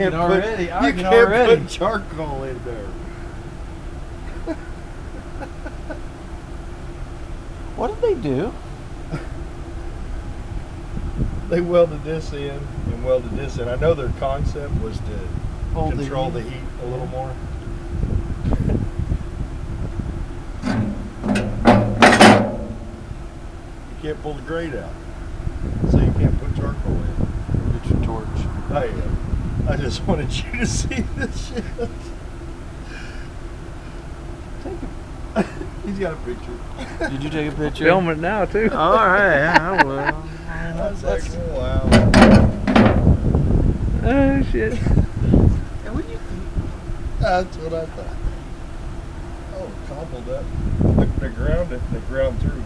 can already. You can't put charcoal in there. What did they do? They welded this in and welded this in. I know their concept was to control the heat a little more. You can't pull the grate out, so you can't put charcoal in. Get your torch. I just wanted you to see this shit. He's got a picture. Did you take a picture? Film it now too. All right, I will. I was like, wow. Oh shit. And what do you think? That's what I thought. Oh, cobbled up. They ground it. They ground through.